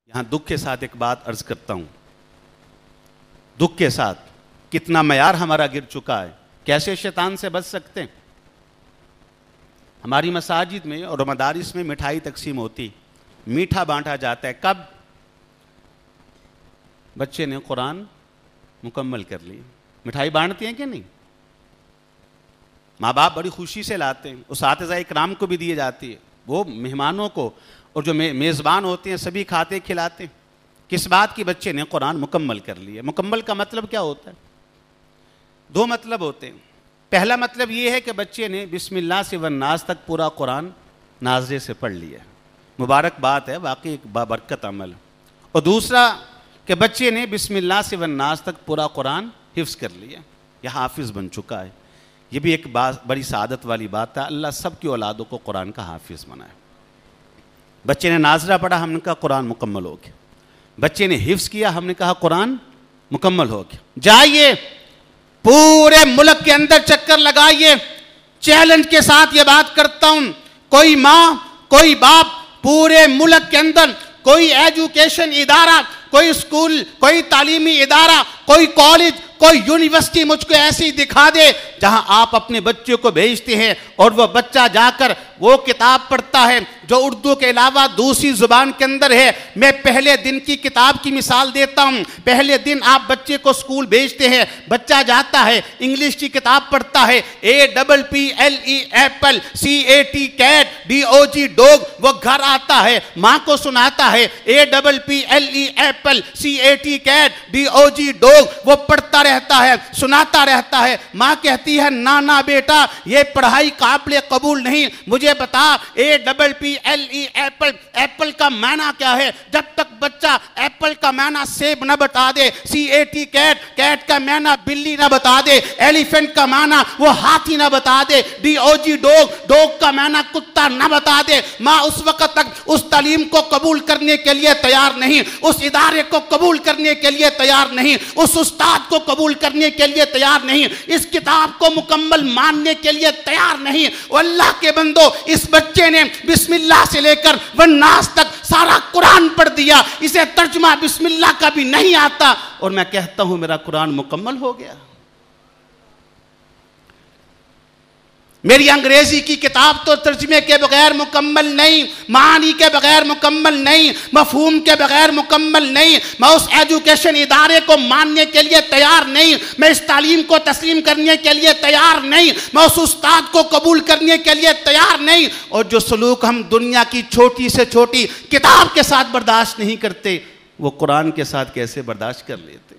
यहाँ दुख के साथ एक बात अर्ज करता हूँ, दुख के साथ कितना मयार हमारा गिर चुका है, कैसे शैतान से बच सकते हैं। हमारी मसाजिद में और मदारिस में मिठाई तकसीम होती, मीठा बांटा जाता है। कब बच्चे ने कुरान मुकम्मल कर ली, मिठाई बांटते हैं कि नहीं? माँ बाप बड़ी खुशी से लाते हैं, उसातिज़ा इकराम को भी दिए जाती है, वो मेहमानों को और जो मेज़बान होते हैं सभी खाते खिलाते हैं। किस बात की? बच्चे ने कुरान मुकम्मल कर लिया। मुकम्मल का मतलब क्या होता है? दो मतलब होते हैं। पहला मतलब ये है कि बच्चे ने बिस्मिल्लाह से वन्नास तक पूरा कुरान नाज़रे से पढ़ लिया, मुबारक बात है, वाकई एक बाबरकत अमल। और दूसरा कि बच्चे ने बिस्मिल्लाह से वन्नास तक पूरा कुरान हिफ्ज़ कर लिया, यह हाफिज़ बन चुका है। ये भी एक बड़ी सादत वाली बात है। अल्लाह सब की औलादों को कुरान का हाफिज़ बनाए। बच्चे ने नाजरा पढ़ा, हमने कहा कुरान मुकम्मल हो गया। बच्चे ने हिफ्ज़ किया, हमने कहा कुरान मुकम्मल हो गया। जाइए पूरे मुल्क के अंदर चक्कर लगाइए, चैलेंज के साथ ये बात करता हूं, कोई माँ कोई बाप पूरे मुल्क के अंदर कोई एजुकेशन इदारा, कोई स्कूल, कोई तालीमी इदारा, कोई कॉलेज, कोई यूनिवर्सिटी मुझको ऐसी दिखा दे जहां आप अपने बच्चों को भेजते हैं और वह बच्चा जाकर वो किताब पढ़ता है जो उर्दू के अलावा दूसरी जुबान के अंदर है। मैं पहले दिन की किताब की मिसाल देता हूं। पहले दिन आप बच्चे को स्कूल भेजते हैं, बच्चा जाता है, इंग्लिश की किताब पढ़ता है, APPLE apple, CAT cat, DOG dog. वो घर आता है, माँ को सुनाता है APPLE apple, CAT cat, DOG dog. वो पढ़ता रहता है, सुनाता रहता है। माँ कहती है ना ना बेटा ये पढ़ाई काबिल कबूल नहीं, मुझे बता APPLE एप्पल, एप्पल का माना क्या है। जब तक बच्चा एप्पल का माना सेब न बता दे, CAT कैट, कैट का माना बिल्ली न बता दे, एलिफेंट का माना वो हाथी न बता दे, DOG डॉग, डॉग का माना कुत्ता न बता दे, माँ उस वक्त तक उस तालीम को कबूल करने के लिए तैयार नहीं, उस इदारे को कबूल करने के लिए तैयार नहीं, उस उस्ताद को कबूल करने के लिए तैयार नहीं, इस किताब को मुकम्मल मानने के लिए तैयार नहीं। अल्लाह के बंदो, इस बच्चे ने बिस्मिल्लाह से लेकर वन्नास तक सारा कुरान पढ़ दिया, इसे तर्जुमा बिस्मिल्लाह का भी नहीं आता, और मैं कहता हूं मेरा कुरान मुकम्मल हो गया। मेरी अंग्रेजी की किताब तो तर्जुमे के बगैर मुकम्मल नहीं, मानी के बगैर मुकम्मल नहीं, मफहूम के बगैर मुकम्मल नहीं। मैं उस एजुकेशन इदारे को मानने के लिए तैयार नहीं, मैं इस तालीम को तस्लीम करने के लिए तैयार नहीं, मैं उस उस्ताद को कबूल करने के लिए तैयार नहीं। और जो सलूक हम दुनिया की छोटी से छोटी किताब के साथ बर्दाश्त नहीं करते, वो कुरान के साथ कैसे बर्दाश्त कर लेते।